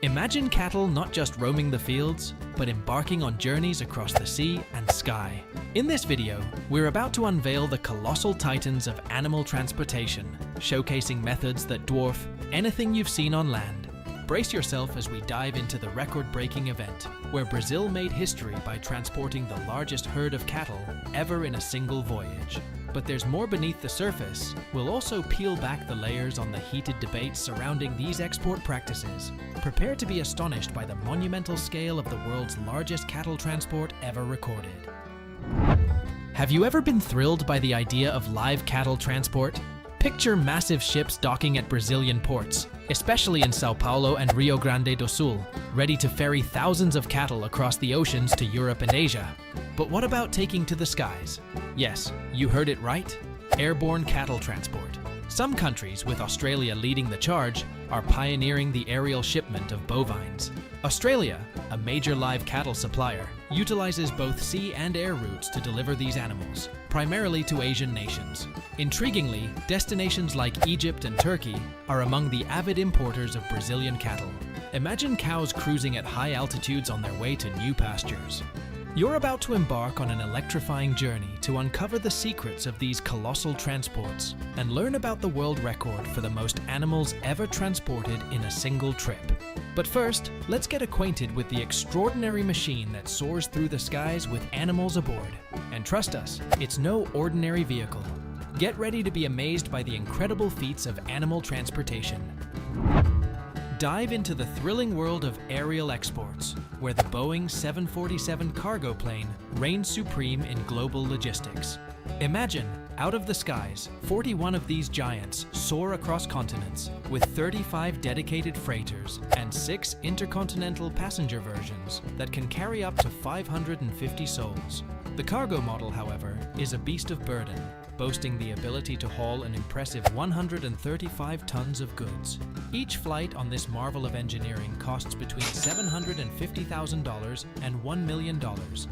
Imagine cattle not just roaming the fields, but embarking on journeys across the sea and sky. In this video, we're about to unveil the colossal titans of animal transportation, showcasing methods that dwarf anything you've seen on land. Brace yourself as we dive into the record-breaking event, where Brazil made history by transporting the largest herd of cattle ever in a single voyage. But there's more beneath the surface. We'll also peel back the layers on the heated debates surrounding these export practices. Prepare to be astonished by the monumental scale of the world's largest cattle transport ever recorded. Have you ever been thrilled by the idea of live cattle transport? Picture massive ships docking at Brazilian ports, especially in Sao Paulo and Rio Grande do Sul, ready to ferry thousands of cattle across the oceans to Europe and Asia. But what about taking to the skies? Yes, you heard it right. Airborne cattle transport. Some countries, with Australia leading the charge, are pioneering the aerial shipment of bovines. Australia, a major live cattle supplier, utilizes both sea and air routes to deliver these animals, primarily to Asian nations. Intriguingly, destinations like Egypt and Turkey are among the avid importers of Brazilian cattle. Imagine cows cruising at high altitudes on their way to new pastures. You're about to embark on an electrifying journey to uncover the secrets of these colossal transports and learn about the world record for the most animals ever transported in a single trip. But first, let's get acquainted with the extraordinary machine that soars through the skies with animals aboard. And trust us, it's no ordinary vehicle. Get ready to be amazed by the incredible feats of animal transportation. Dive into the thrilling world of aerial exports, where the Boeing 747 cargo plane reigns supreme in global logistics. Imagine, out of the skies, 41 of these giants soar across continents, with 35 dedicated freighters and 6 intercontinental passenger versions that can carry up to 550 souls. The cargo model, however, is a beast of burden, boasting the ability to haul an impressive 135 tons of goods. Each flight on this marvel of engineering costs between $750,000 and $1 million,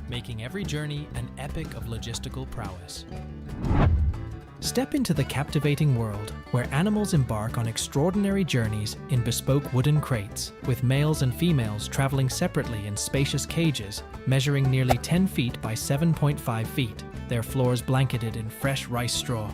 making every journey an epic of logistical prowess. Step into the captivating world where animals embark on extraordinary journeys in bespoke wooden crates, with males and females traveling separately in spacious cages measuring nearly 10 feet by 7.5 feet, their floors blanketed in fresh rice straw.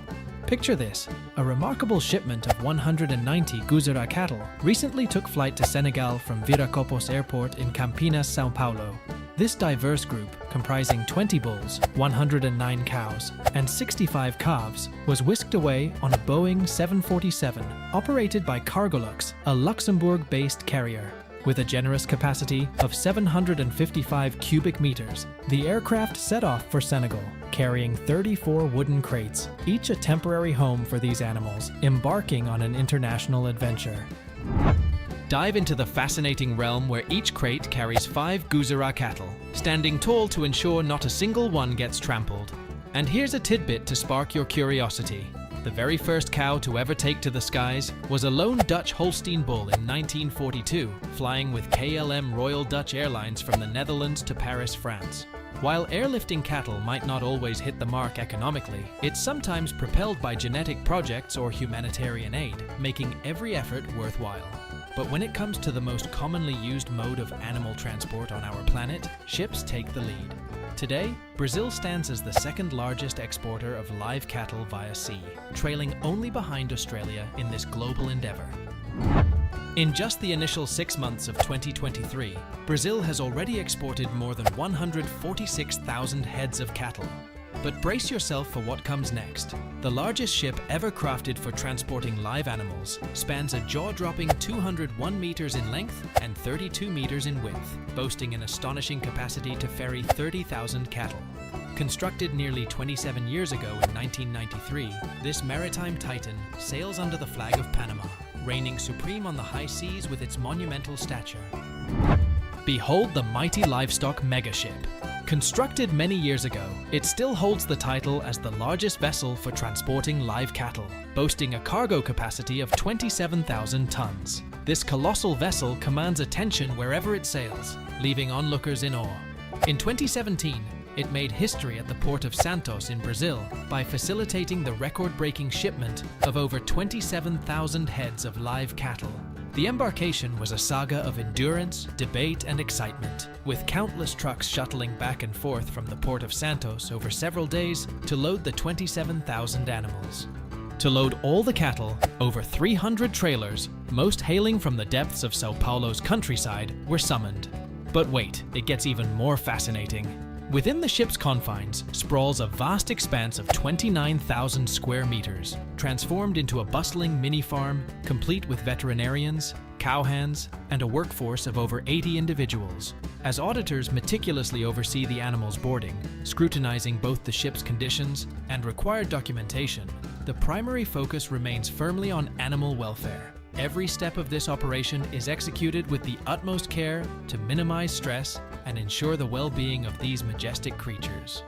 Picture this, a remarkable shipment of 190 Guzerá cattle recently took flight to Senegal from Viracopos Airport in Campinas, Sao Paulo. This diverse group, comprising 20 bulls, 109 cows, and 65 calves, was whisked away on a Boeing 747 operated by Cargolux, a Luxembourg-based carrier. With a generous capacity of 755 cubic meters, the aircraft set off for Senegal, carrying 34 wooden crates, each a temporary home for these animals, embarking on an international adventure. Dive into the fascinating realm where each crate carries 5 Guzerá cattle, standing tall to ensure not a single one gets trampled. And here's a tidbit to spark your curiosity. The very first cow to ever take to the skies was a lone Dutch Holstein bull in 1942, flying with KLM Royal Dutch Airlines from the Netherlands to Paris, France. While airlifting cattle might not always hit the mark economically, it's sometimes propelled by genetic projects or humanitarian aid, making every effort worthwhile. But when it comes to the most commonly used mode of animal transport on our planet, ships take the lead. Today, Brazil stands as the second largest exporter of live cattle via sea, trailing only behind Australia in this global endeavor. In just the initial 6 months of 2023, Brazil has already exported more than 146,000 heads of cattle. But brace yourself for what comes next. The largest ship ever crafted for transporting live animals spans a jaw-dropping 201 meters in length and 32 meters in width, boasting an astonishing capacity to ferry 30,000 cattle. Constructed nearly 27 years ago in 1993, this maritime titan sails under the flag of Panama, reigning supreme on the high seas with its monumental stature. Behold the mighty livestock megaship. Constructed many years ago, it still holds the title as the largest vessel for transporting live cattle, boasting a cargo capacity of 27,000 tons. This colossal vessel commands attention wherever it sails, leaving onlookers in awe. In 2017, it made history at the port of Santos in Brazil by facilitating the record-breaking shipment of over 27,000 heads of live cattle. The embarkation was a saga of endurance, debate, and excitement, with countless trucks shuttling back and forth from the port of Santos over several days to load the 27,000 animals. To load all the cattle, over 300 trailers, most hailing from the depths of Sao Paulo's countryside, were summoned. But wait, it gets even more fascinating. Within the ship's confines sprawls a vast expanse of 29,000 square meters, transformed into a bustling mini-farm, complete with veterinarians, cowhands, and a workforce of over 80 individuals. As auditors meticulously oversee the animals' boarding, scrutinizing both the ship's conditions and required documentation, the primary focus remains firmly on animal welfare. Every step of this operation is executed with the utmost care to minimize stress and ensure the well-being of these majestic creatures.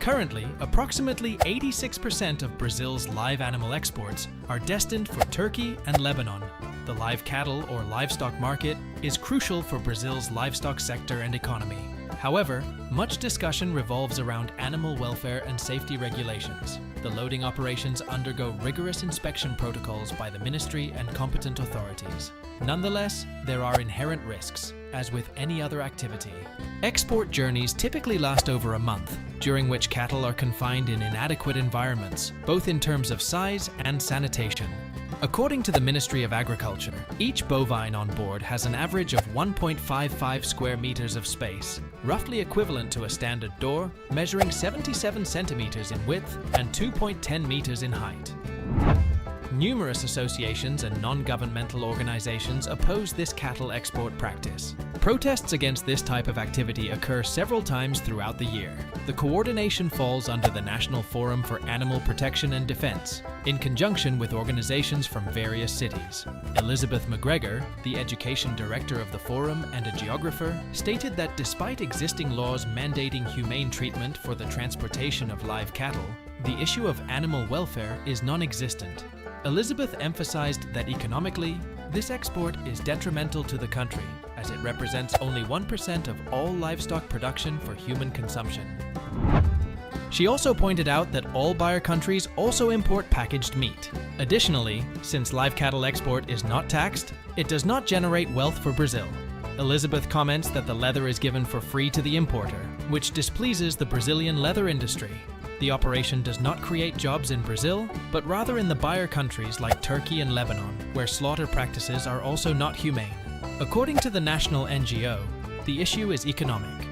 Currently, approximately 86% of Brazil's live animal exports are destined for Turkey and Lebanon. The live cattle or livestock market is crucial for Brazil's livestock sector and economy. However, much discussion revolves around animal welfare and safety regulations. The loading operations undergo rigorous inspection protocols by the ministry and competent authorities. Nonetheless, there are inherent risks, as with any other activity. Export journeys typically last over a month, during which cattle are confined in inadequate environments, both in terms of size and sanitation. According to the Ministry of Agriculture, each bovine on board has an average of 1.55 square meters of space, roughly equivalent to a standard door, measuring 77 centimeters in width and 2.10 meters in height. Numerous associations and non-governmental organizations oppose this cattle export practice. Protests against this type of activity occur several times throughout the year. The coordination falls under the National Forum for Animal Protection and Defense, in conjunction with organizations from various cities. Elizabeth McGregor, the education director of the forum and a geographer, stated that despite existing laws mandating humane treatment for the transportation of live cattle, the issue of animal welfare is non-existent. Elizabeth emphasized that economically, this export is detrimental to the country, as it represents only 1% of all livestock production for human consumption. She also pointed out that all buyer countries also import packaged meat. Additionally, since live cattle export is not taxed, it does not generate wealth for Brazil. Elizabeth comments that the leather is given for free to the importer, which displeases the Brazilian leather industry. The operation does not create jobs in Brazil, but rather in the buyer countries like Turkey and Lebanon, where slaughter practices are also not humane. According to the national NGO, the issue is economic.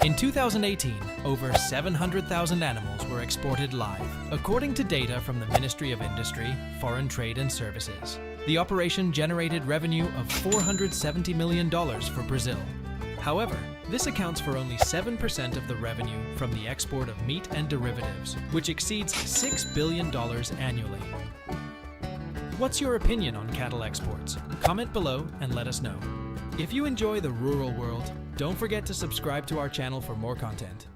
In 2018, over 700,000 animals were exported live, according to data from the Ministry of Industry, Foreign Trade and Services. The operation generated revenue of $470 million for Brazil. However, this accounts for only 7% of the revenue from the export of meat and derivatives, which exceeds $6 billion annually. What's your opinion on cattle exports? Comment below and let us know. If you enjoy the rural world, don't forget to subscribe to our channel for more content.